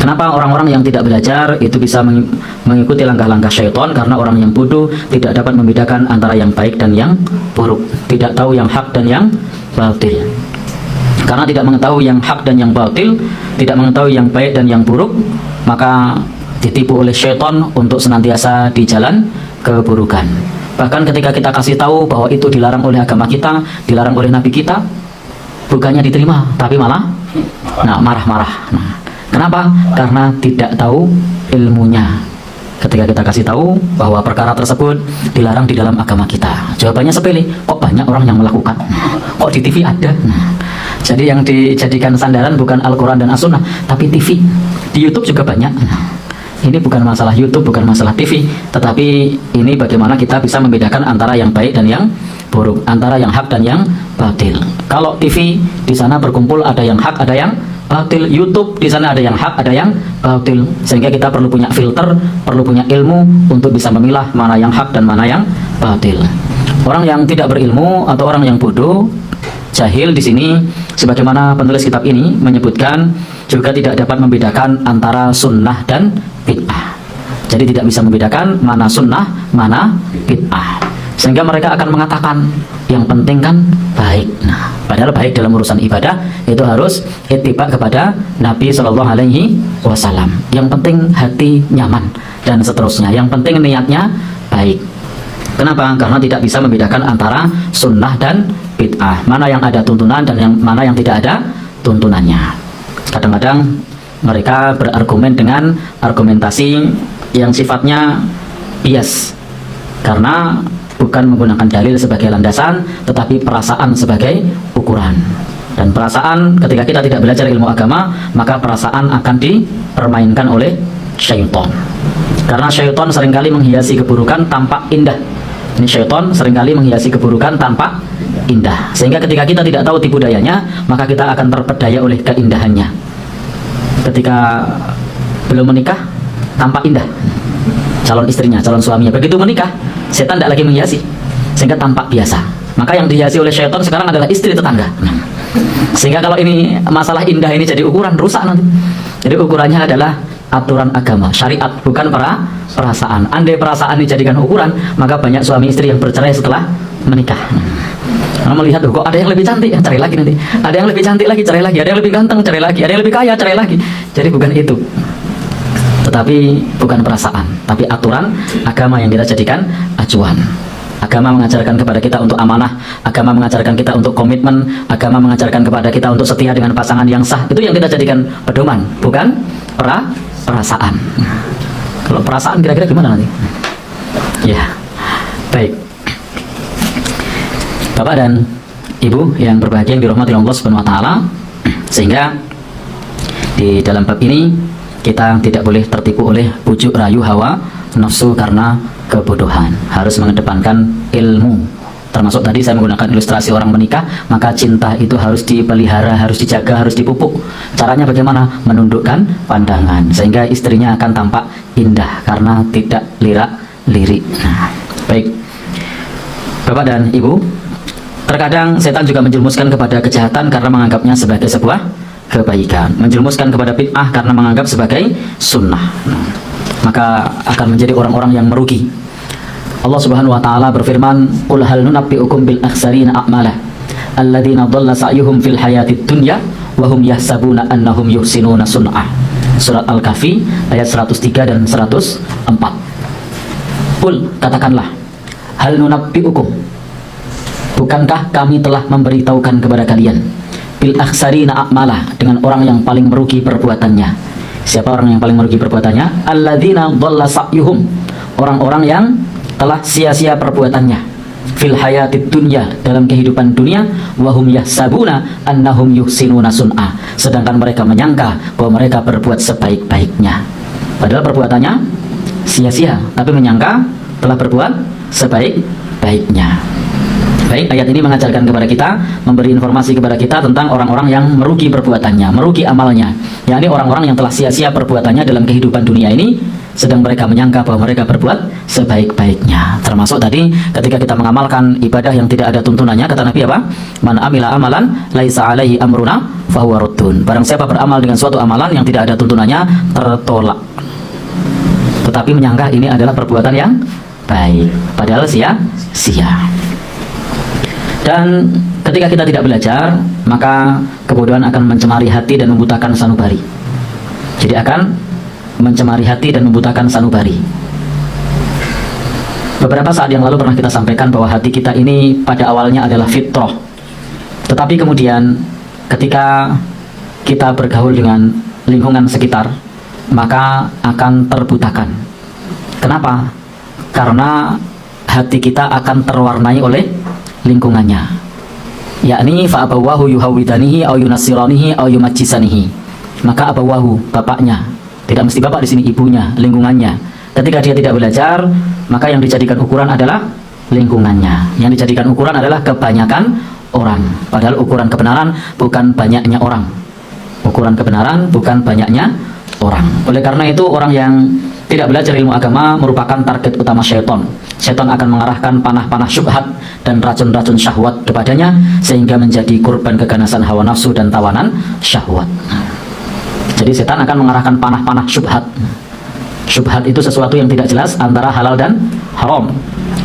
Kenapa orang-orang yang tidak belajar itu bisa mengikuti langkah-langkah syaitan? Karena orang yang bodoh tidak dapat membedakan antara yang baik dan yang buruk, tidak tahu yang hak dan yang batil. Karena tidak mengetahui yang hak dan yang batil, tidak mengetahui yang baik dan yang buruk, maka ditipu oleh syaitan untuk senantiasa di jalan keburukan. Bahkan ketika kita kasih tahu bahwa itu dilarang oleh agama kita, dilarang oleh Nabi kita, bukannya diterima, tapi malah marah-marah. Kenapa? Karena tidak tahu ilmunya. Ketika kita kasih tahu bahwa perkara tersebut dilarang di dalam agama kita, jawabannya sepele. Kok banyak orang yang melakukan? Kok di TV ada? Jadi yang dijadikan sandaran bukan Al-Quran dan As-Sunnah, tapi TV. Di YouTube juga banyak. Ini bukan masalah YouTube, bukan masalah TV, tetapi ini bagaimana kita bisa membedakan antara yang baik dan yang buruk, antara yang hak dan yang batil. Kalau TV, di sana berkumpul ada yang hak, ada yang batil. YouTube, di sana ada yang hak, ada yang batil. Sehingga kita perlu punya filter, perlu punya ilmu untuk bisa memilah mana yang hak dan mana yang batil. Orang yang tidak berilmu atau orang yang bodoh, jahil di sini, sebagaimana penulis kitab ini menyebutkan, juga tidak dapat membedakan antara sunnah dan bid'ah. Jadi tidak bisa membedakan mana sunnah, mana bid'ah. Sehingga mereka akan mengatakan yang penting kan baik. Nah, padahal baik dalam urusan ibadah itu harus ittiba kepada Nabi Shallallahu Alaihi Wasallam. Yang penting hati nyaman dan seterusnya. Yang penting niatnya baik. Kenapa? Karena tidak bisa membedakan antara sunnah dan bid'ah. Mana yang ada tuntunan dan mana yang tidak ada tuntunannya. Kadang-kadang mereka berargumen dengan argumentasi yang sifatnya bias, karena bukan menggunakan dalil sebagai landasan, tetapi perasaan sebagai ukuran. Dan perasaan, ketika kita tidak belajar ilmu agama, maka perasaan akan dipermainkan oleh syaitan. Karena syaitan seringkali menghiasi keburukan tampak indah. Ini syaitan seringkali menghiasi keburukan tampak indah. Sehingga ketika kita tidak tahu tipu dayanya, maka kita akan terpedaya oleh keindahannya. Ketika belum menikah, tampak indah calon istrinya, calon suaminya. Begitu menikah, setan tidak lagi menghiasi, sehingga tampak biasa. Maka yang dihiasi oleh syaitan sekarang adalah istri tetangga. Sehingga kalau ini masalah indah ini jadi ukuran, rusak nanti. Jadi ukurannya adalah aturan agama, syariat, bukan perasaan. Andai perasaan dijadikan ukuran, maka banyak suami istri yang bercerai setelah menikah. Karena melihat, kok ada yang lebih cantik, cari lagi nanti. Ada yang lebih cantik lagi, cari lagi. Ada yang lebih ganteng, cari lagi. Ada yang lebih kaya, cari lagi. Jadi bukan itu. Tetapi bukan perasaan, tapi aturan agama yang kita jadikan acuan. Agama mengajarkan kepada kita untuk amanah, agama mengajarkan kita untuk komitmen, agama mengajarkan kepada kita untuk setia dengan pasangan yang sah. Itu yang kita jadikan pedoman, bukan perasaan. Kalau perasaan kira-kira gimana nanti? Ya, baik. Bapak dan Ibu yang berbahagia yang dirahmati Allah Subhanahu wa taala, sehingga di dalam bab ini kita tidak boleh tertipu oleh bujuk rayu hawa nafsu karena kebodohan. Harus mengedepankan ilmu. Termasuk tadi saya menggunakan ilustrasi orang menikah, maka cinta itu harus dipelihara, harus dijaga, harus dipupuk. Caranya bagaimana? Menundukkan pandangan, sehingga istrinya akan tampak indah karena tidak lirak-lirik. Nah, baik. Bapak dan Ibu, terkadang setan juga menjerumuskan kepada kejahatan karena menganggapnya sebagai sebuah kebaikan, menjerumuskan kepada bid'ah karena menganggap sebagai sunnah. Maka akan menjadi orang-orang yang merugi. Allah Subhanahu wa taala berfirman, "Qul hal nunabbi'ukum bil akhsarina a'mala alladzina dhalla sa'yuhum fil hayatid dunya wa hum yahsabuna annahum yuhsinuna sun'ah." Surat Al-Kahfi ayat 103 dan 104. Qul, katakanlah, hal nunabbi'ukum, bukankah kami telah memberitahukan kepada kalian bil akhsarina a'mala, dengan orang yang paling merugi perbuatannya. Siapa orang yang paling merugi perbuatannya? Alladzina dhalla sa'yuhum, orang-orang yang telah sia-sia perbuatannya fil hayatid dunya, dalam kehidupan dunia, wahum yahsabuna annahum yuhsinuna sun'a, sedangkan mereka menyangka bahwa mereka berbuat sebaik-baiknya, padahal perbuatannya sia-sia, tapi menyangka telah berbuat sebaik-baiknya. Baik, ayat ini mengajarkan kepada kita, memberi informasi kepada kita tentang orang-orang yang merugi perbuatannya, merugi amalnya, yakni orang-orang yang telah sia-sia perbuatannya dalam kehidupan dunia ini, sedang mereka menyangka bahwa mereka berbuat sebaik-baiknya. Termasuk tadi ketika kita mengamalkan ibadah yang tidak ada tuntunannya, kata Nabi apa? Man amila amalan laisa alaihi amruna fahuwa raddun. Barang siapa beramal dengan suatu amalan yang tidak ada tuntunannya, tertolak. Tetapi menyangka ini adalah perbuatan yang baik, padahal sia-sia. Dan ketika kita tidak belajar, maka kebodohan akan mencemari hati dan membutakan sanubari. Jadi akan mencemari hati dan membutakan sanubari. Beberapa saat yang lalu pernah kita sampaikan bahwa hati kita ini pada awalnya adalah fitrah. Tetapi kemudian ketika kita bergaul dengan lingkungan sekitar, maka akan terbutakan. Kenapa? Karena hati kita akan terwarnai oleh lingkungannya. Yakni fa'abawahu yuhawidanihi au yunassiranihi au yumajjisanihi. Maka abawahu, bapaknya, tidak mesti bapak di sini, ibunya, lingkungannya. Ketika dia tidak belajar, maka yang dijadikan ukuran adalah lingkungannya. Yang dijadikan ukuran adalah kebanyakan orang. Padahal ukuran kebenaran bukan banyaknya orang. Ukuran kebenaran bukan banyaknya orang. Oleh karena itu, orang yang tidak belajar ilmu agama merupakan target utama syaitan. Syaitan akan mengarahkan panah-panah syubhat dan racun-racun syahwat kepadanya, sehingga menjadi korban keganasan hawa nafsu dan tawanan syahwat. Jadi setan akan mengarahkan panah-panah syubhat. Syubhat itu sesuatu yang tidak jelas antara halal dan haram.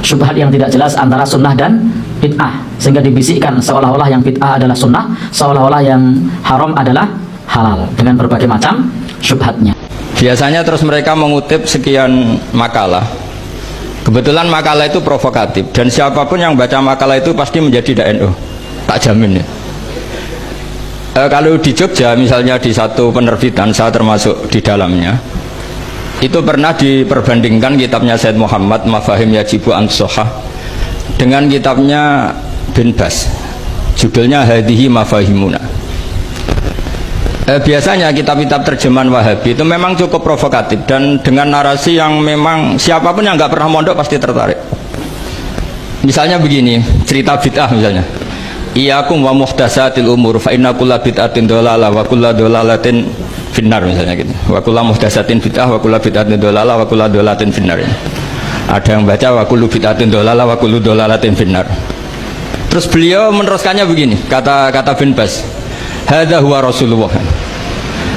Syubhat yang tidak jelas antara sunnah dan bid'ah, sehingga dibisikkan seolah-olah yang bid'ah adalah sunnah, seolah-olah yang haram adalah halal, dengan berbagai macam syubhatnya. Biasanya terus mereka mengutip sekian makalah. Kebetulan makalah itu provokatif, dan siapapun yang baca makalah itu pasti menjadi NU, tak jamin ya. Kalau di Jogja misalnya di satu penerbitan, saya termasuk di dalamnya, itu pernah diperbandingkan kitabnya Said Muhammad Mafahim Yajibu An-Sohah dengan kitabnya Bin Bas, judulnya Hadihi Mafahimuna. Biasanya kitab-kitab terjemahan Wahabi itu memang cukup provokatif dan dengan narasi yang memang siapapun yang nggak pernah mondok pasti tertarik. Misalnya begini, cerita bid'ah misalnya, Iyakum wa muhdatsatil umur fa inna kulla bid'atin dhalalah wa kulla dhalalatin finnar, misalnya gitu. Wa kulla muhdatsatin bid'ah wa kulla bid'atin dhalalah wa kulla dhalalatin finnar. Ada yang baca wa kullu bid'atin dhalalah wa kullu dhalalatin finnar. Terus beliau meneruskannya begini, kata Bin Bas, hadza huwa Rasulullah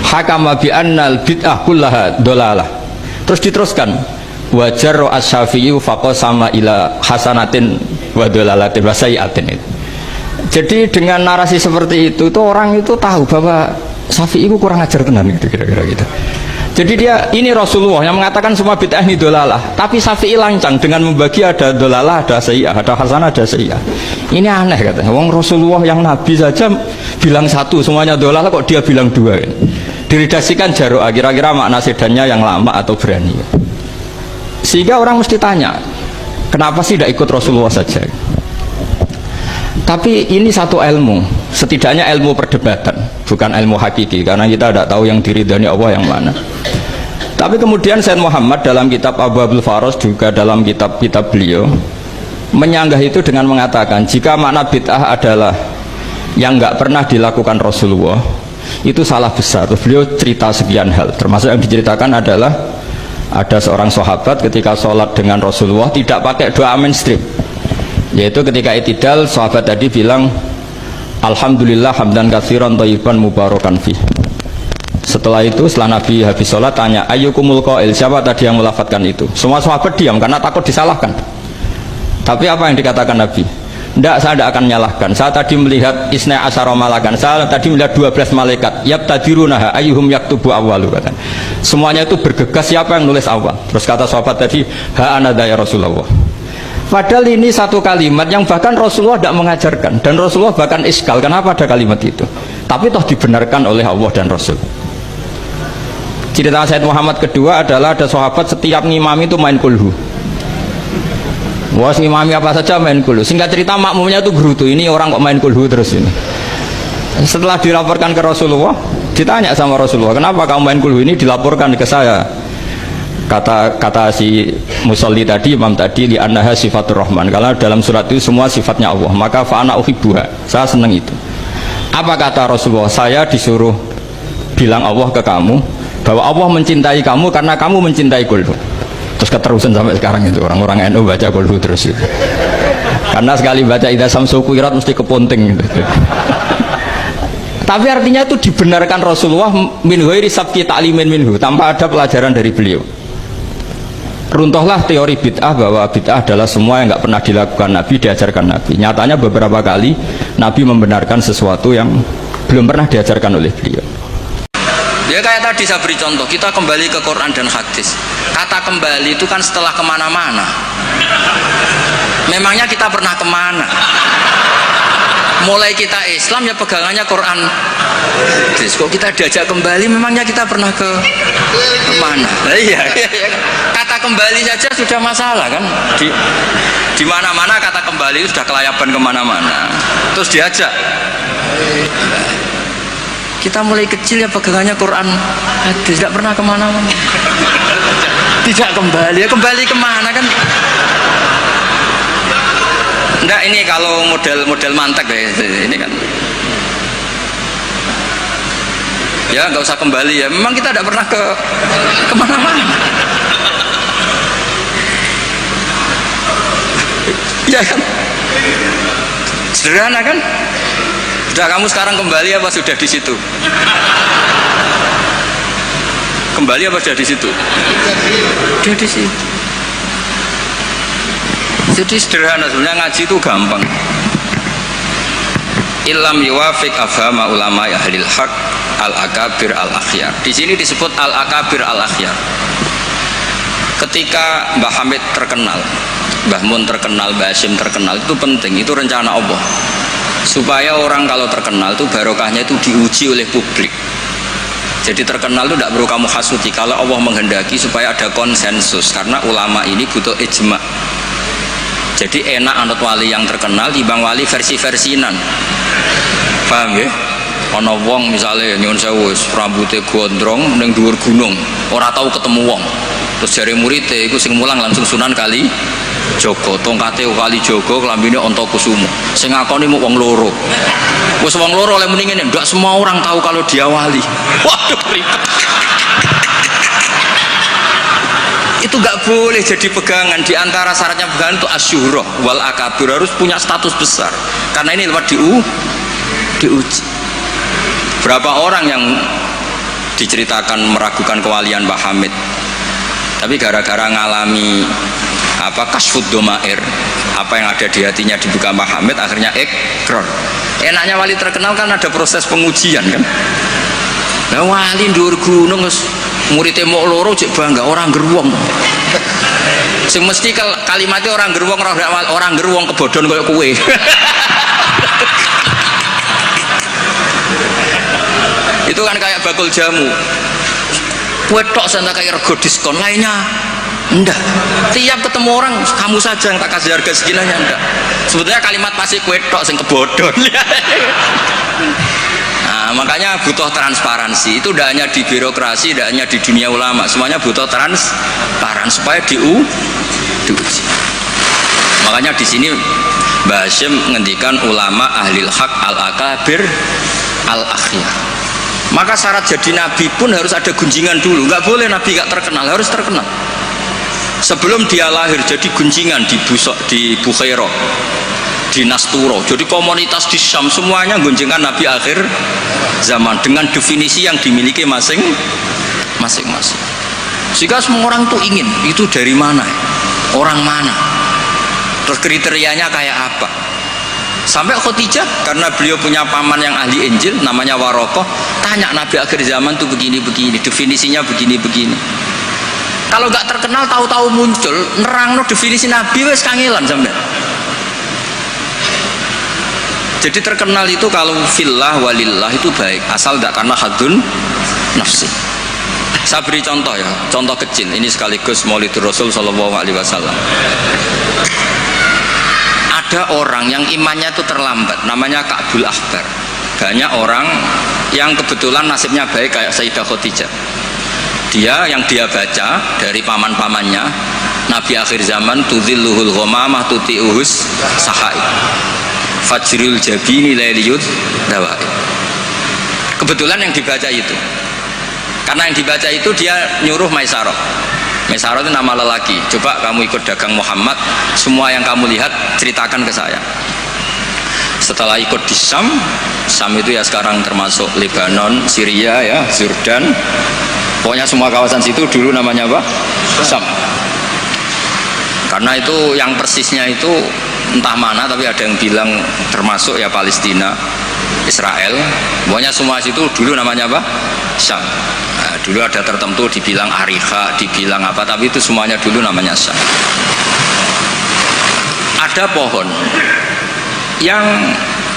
hakama bi annal bid'ah kullaha dhalalah. Terus diteruskan wa jarra asy-Syafi'i faqasama ila hasanatin wa dhalalatin wa sayyi'atin. Jadi dengan narasi seperti itu orang itu tahu bahwa Syafi'i itu kurang ajar tenan gitu, kira-kira gitu. Jadi dia, ini Rasulullah yang mengatakan semua bid'ah ini dolalah, tapi Syafi'i lancang dengan membagi ada dolalah, ada sayyi'ah, ada hasanah, ada sayyi'ah. Ini aneh katanya. Wong Rasulullah yang Nabi saja bilang satu, semuanya dolalah, kok dia bilang dua kan? Diredaksikan Jaro'ah, kira-kira makna sedannya yang lama atau berani. Sehingga orang mesti tanya, kenapa sih tidak ikut Rasulullah saja? Tapi ini satu ilmu, setidaknya ilmu perdebatan, bukan ilmu hakiki, karena kita tidak tahu yang diridhani Allah yang mana. Tapi kemudian Said Muhammad dalam kitab Abwabul Faros, juga dalam kitab-kitab beliau menyanggah itu dengan mengatakan, jika makna bid'ah adalah yang nggak pernah dilakukan Rasulullah, itu salah besar. Beliau cerita sekian hal, termasuk yang diceritakan adalah ada seorang sahabat ketika sholat dengan Rasulullah tidak pakai doa mainstream, yaitu ketika i'tidal sahabat tadi bilang alhamdulillah hamdan katsiran thayyiban mubarakan fi. Setelah itu, setelah Nabi habis sholat tanya ayyukumul qail, siapa tadi yang melafadzkan itu? Semua sahabat diam karena takut disalahkan. Tapi apa yang dikatakan Nabi? Tidak, saya tidak akan menyalahkan. Saya tadi melihat isna asyara malakan, saya tadi melihat 12 malaikat yabtadirunaha ayyuhum yaktubu awwalu, kata. Semuanya itu bergegas siapa yang nulis awal. Terus kata sahabat tadi ha anada ya Rasulullah. Padahal ini satu kalimat yang bahkan Rasulullah tidak mengajarkan, dan Rasulullah bahkan iskal kenapa ada kalimat itu, tapi toh dibenarkan oleh Allah dan Rasul. Cerita Said Muhammad kedua adalah ada sahabat setiap ngimami itu main kulhu. Wah, ngimami apa saja main kulhu. Singkat cerita makmumnya itu gerutu, ini orang kok main kulhu terus ini. Setelah dilaporkan ke Rasulullah, ditanya sama Rasulullah, kenapa kamu main kulhu? Ini dilaporkan ke saya. Kata si musolli tadi, imam tadi, li annaha sifatur rahman, karena dalam surat itu semua sifatnya Allah, maka fa'ana uhibbuha, saya senang itu. Apa kata Rasulullah? Saya disuruh bilang Allah ke kamu bahwa Allah mencintai kamu karena kamu mencintai kulhu. Terus keterusan sampai sekarang itu orang-orang NU baca kulhu terus itu. Karena sekali baca idza samsu kuwirat mesti keponting gitu. Tapi artinya itu dibenarkan Rasulullah min ghairi sabqi ta'limin minhu, tanpa ada pelajaran dari beliau. Runtuhlah teori bid'ah bahwa bid'ah adalah semua yang nggak pernah dilakukan Nabi, diajarkan Nabi. Nyatanya beberapa kali Nabi membenarkan sesuatu yang belum pernah diajarkan oleh beliau. Ya kayak tadi saya beri contoh, kita kembali ke Quran dan hadis. Kata kembali itu kan setelah kemana-mana. Memangnya kita pernah kemana? Mulai kita Islam ya pegangannya Quran. Terus kok kita diajak kembali, memangnya kita pernah ke mana? Nah, iya. Kata kembali saja sudah masalah kan? Di mana-mana kata kembali sudah kelayapan kemana-mana. Terus diajak. Kita mulai kecil ya pegangannya Quran, hadis, tidak pernah kemana-mana. Tidak kembali, ya kembali kemana kan? Enggak, ini kalau model mantek ya, ini kan. Ya nggak usah kembali ya, memang kita tidak pernah kemana-mana. Ya kan? Sederhana kan? Sudah, kamu sekarang kembali apa sudah di situ? Kembali apa sudah di situ? Sudah di situ. Jadi sederhana, sebenarnya ngaji itu gampang. Illam yuwafiq afhama ulama ahlil haq al-akabir al-akhyar. Di sini disebut al-akabir al-akhyar. Ketika Mbah Hamid terkenal, Mbah Mun terkenal, Mbah Hashim terkenal, itu penting, itu rencana Allah. Supaya orang kalau terkenal itu barokahnya itu diuji oleh publik. Jadi terkenal itu tidak perlu kamu hasuti, kalau Allah menghendaki supaya ada konsensus, karena ulama ini butuh ijma. Jadi enak anut wali yang terkenal dibanding wali versi-versinan. Paham ya? Ana wong misalnya nyuwun sewu rambutnya gondrong ning dhuwur gunung, ora tahu ketemu wong. Terus jare muridé iku sing mulang langsung Sunan Kali Jogo, tongkate Kali Jogo, klambine Antakusuma. Sing ngakoni mung wong loro. Wis wong loro oleh muni ngene, ndak semua orang tahu kalau dia wali. Waduh, ribet. Itu nggak boleh jadi pegangan. Di antara syaratnya pegangan itu asyurah wal akabir, harus punya status besar. Karena ini lewat diuji. Berapa orang yang diceritakan meragukan kewalian Mbah Hamid, tapi gara-gara ngalami kasfud domair, apa yang ada di hatinya dibuka Mbah Hamid, akhirnya ikrar. Enaknya wali terkenal kan ada proses pengujian kan. Nah wali dhuwur gunung muridnya mau loro cek bangga orang geruang. Sing mesti kalimatnya orang geruang, orang geruang kebodon kayak kue. Itu kan kayak bakul jamu. Kue tok santai kayak rego diskon, lainnya enggak. Tiap ketemu orang kamu saja yang tak kasih harga segilanya, enggak. Sebetulnya kalimat pasti kue tok sing kebodon. Nah, makanya butuh transparansi. Itu tidak hanya di birokrasi, tidak hanya di dunia ulama, semuanya butuh transparan supaya diuji. Makanya di sini Mbah Hashim menghentikan ulama ahlil haq al-akabir al-akhyar. Maka syarat jadi nabi pun harus ada gunjingan dulu. Nggak boleh nabi nggak terkenal, harus terkenal. Sebelum dia lahir jadi gunjingan di Bukhairah, di Nasturo, jadi komunitas di Syam semuanya gunjingan Nabi akhir zaman dengan definisi yang dimiliki masing-masing. Sehingga semua orang tuh ingin itu dari mana, orang mana, terus kriterianya kayak apa. Sampai Khadijah karena beliau punya paman yang ahli Injil namanya Warokoh, tanya Nabi akhir zaman tuh begini-begini, definisinya begini-begini. Kalau nggak terkenal tahu-tahu muncul nerangno definisi Nabi wes kangelan sampai. Jadi terkenal itu kalau fillah walillah itu baik, asal tidak karena hadun nafsi. Saya beri contoh ya, contoh kecil ini sekaligus Maulidur Rasul Shallallahu Alaihi Wasallam. Ada orang yang imannya itu terlambat, namanya Ka'bul Ahbar. Banyak orang yang kebetulan nasibnya baik kayak Sayyidah Khadijah. Yang dia baca dari paman-pamannya, Nabi akhir zaman tudhilluhul ghamamah tuti'uhus sahai. Fajrul jabini lailiyud dawai. Kebetulan yang dibaca itu, karena yang dibaca itu dia nyuruh Maisarah. Maisarah itu nama lelaki. Coba kamu ikut dagang Muhammad, semua yang kamu lihat ceritakan ke saya. Setelah ikut di Syam, Syam itu ya sekarang termasuk Lebanon, Syria ya, Jordan. Pokoknya semua kawasan situ dulu namanya apa? Syam. Karena itu yang persisnya itu entah mana, tapi ada yang bilang termasuk ya Palestina, Israel. Pokoknya semua situ dulu namanya apa? Syam. Nah, dulu ada tertentu dibilang Ariha, dibilang apa, tapi itu semuanya dulu namanya Syam. Ada pohon yang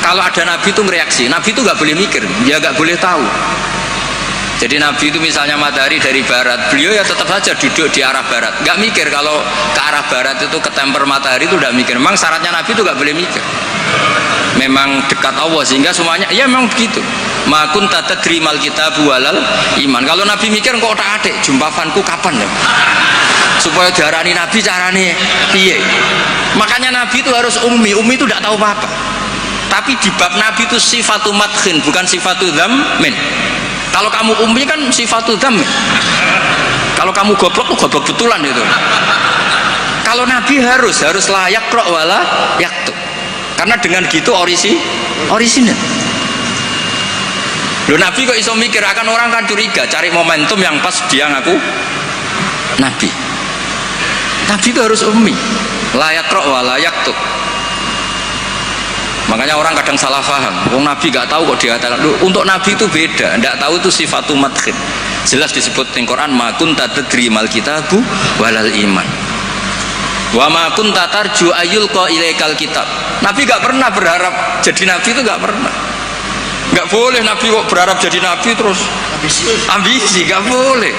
kalau ada nabi itu mereaksi, nabi itu nggak boleh mikir, dia nggak boleh tahu. Jadi nabi itu misalnya matahari dari barat, beliau ya tetap saja duduk di arah barat, nggak mikir kalau ke arah barat itu ketemper matahari itu nggak mikir. Memang syaratnya nabi itu nggak boleh mikir, memang dekat Allah sehingga semuanya ya memang begitu. Makun tata terimal kita bualal iman. Kalau nabi mikir kok tak adek jumpafanku kapan ya, supaya diarani nabi carane piye. Makanya nabi itu harus ummi itu tidak tahu apa-apa. Tapi di bab nabi itu sifatu madkhin, bukan sifatu dzammin. Kalau kamu ummi kan sifatu dzammin. Kalau kamu goblok tuh goblok betulan itu. Kalau nabi harus layak ro wala yaktub. Karena dengan gitu orisinal. Loh nabi kok iso mikir, akan orang kan curiga, cari momentum yang pas dia ngaku nabi. Nabi itu harus ummi, layak roh wa layak tuh. Makanya orang kadang salah paham, nabi gak tahu kok dia katakan. Untuk nabi itu beda, tidak tahu itu sifatu madkhid. Jelas disebut di Quran, ma kunta tadri mal kitabu walal iman. Wa ma kunta tarju ayyulqa ilaikal kitab. Nabi gak pernah berharap jadi nabi, itu gak pernah. Gak boleh nabi kok berharap jadi nabi terus ambisi, gak boleh.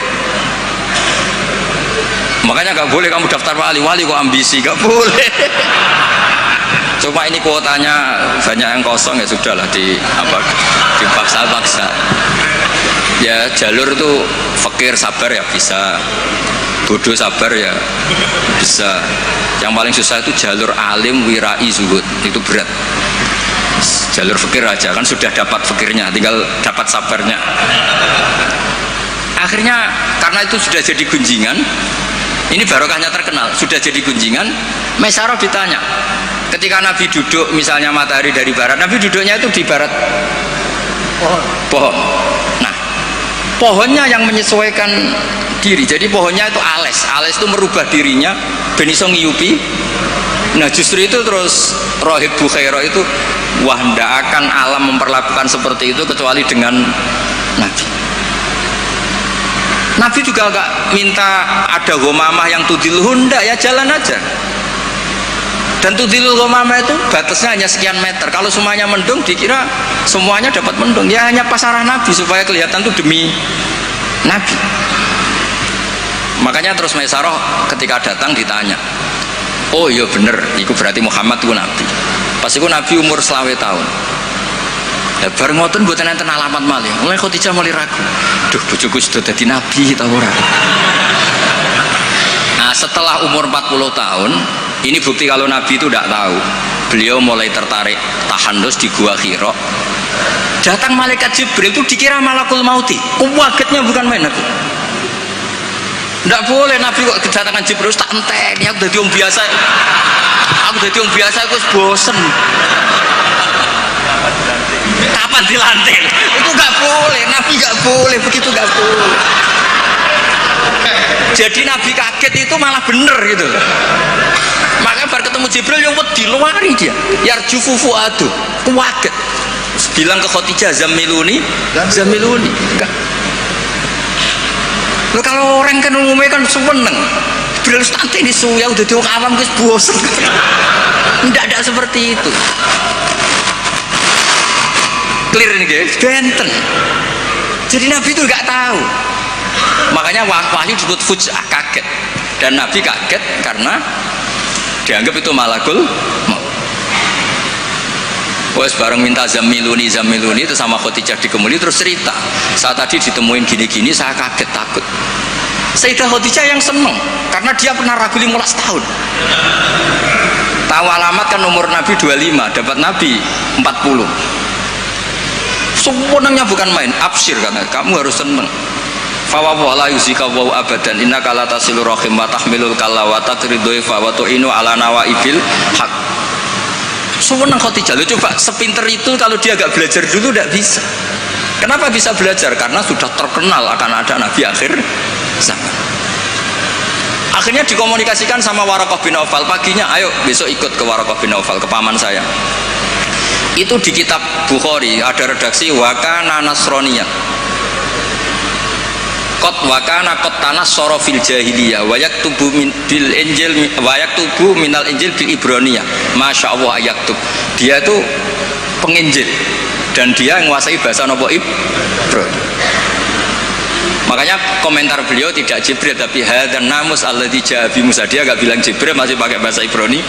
Makanya gak boleh kamu daftar wali kok ambisi, gak boleh. Cuma ini kuotanya banyak yang kosong, ya sudahlah dipaksa-paksa. Ya jalur itu fakir sabar ya bisa, bodoh sabar ya bisa. Yang paling susah itu jalur alim wirai zuhud, itu berat. Jalur fakir aja kan sudah dapat fakirnya, tinggal dapat sabarnya. Akhirnya karena itu sudah jadi gunjingan. Ini barokahnya terkenal, sudah jadi gunjingan. Maisarah ditanya, ketika Nabi duduk misalnya matahari dari barat, Nabi duduknya itu di barat pohon. Nah, pohonnya yang menyesuaikan diri. Jadi pohonnya itu ales itu merubah dirinya ben iso ngiyupi. Nah justru itu terus Rohib Bukhairah itu, wah ndak akan alam memperlakukan seperti itu kecuali dengan Nabi. Nabi juga gak minta ada gomamah yang tudil hunda, ya jalan aja. Dan tudilul gomamah itu batasnya hanya sekian meter. Kalau semuanya mendung dikira semuanya dapat mendung, ya hanya pas arah Nabi supaya kelihatan tuh demi Nabi. Makanya terus Maisarah ketika datang ditanya, oh iya bener, itu berarti Muhammad itu Nabi. Pas itu Nabi umur 20 tahun. Ya bareng ngoten mboten enten alamat malih. Mulai Khadijah mulai ragu. Duh bojoku sudah jadi nabi ta ora. Nah, setelah umur 40 tahun, ini bukti kalau nabi itu tidak tahu. Beliau mulai tertarik tahandus di Gua Hira. Datang malaikat Jibril itu dikira malakul mauti. Kagetnya bukan main aku. Tidak boleh nabi kok kedatangan Jibril tak enteni, aku dadi wong biasa. Aku bosen. Kapan dilantik? Itu gak boleh, nabi gak boleh begitu, gak boleh. Jadi nabi kaget itu malah bener gitu. Makanya baru ketemu Jibril yang wedi luari dia. Yarjufu fuadu, kaget. Bilang ke Khadijah zamiluni. Loh kalau orang kan umumnya kan seneng. Jibril nanti ini suya udah diwong awam guys bosen. Tidak seperti itu. Clear ini guys, benten. Jadi Nabi itu nggak tahu. Makanya wahyu disebut fujah, kaget. Dan Nabi kaget karena dianggap itu malakul maut. Wes bareng minta zamiluni itu sama Khadijah dikemuli terus cerita. Saat tadi ditemuin gini-gini saya kaget takut. Sayyidah Khadijah yang seneng karena dia pernah ragu 15 tahun. Tahu alamat kan umur Nabi 25, dapat Nabi 40. Semuanya bukan main, absyir karena kamu harus seneng. Fawawu ala yuzika wawu abadan innaka la tasilur rahim wa tahmilul kalla wa tatridhu fa wa tu'inu ala nawaibil haq. Seneng Khadijah. Lo coba sepinter itu kalau dia agak belajar dulu tidak bisa. Kenapa bisa belajar? Karena sudah terkenal akan ada Nabi akhir zaman. Akhirnya dikomunikasikan sama Waraqah bin Naufal, paginya ayo besok ikut ke Waraqah bin Naufal, ke paman saya. Itu di kitab Bukhari ada redaksi wakana nasroniyah kot wakana kot tanah sorofil jahiliyah wayak tubuh bil injil wayak tubuh minal injil bil ibroniyah. Masya Allah ayaktub, dia itu penginjil dan dia menguasai bahasa nopo Ibrani. Makanya komentar beliau tidak Jibril tapi hadan namus alladzi ja'a bi Musa, dia agak bilang Jibril, masih pakai bahasa Ibrani.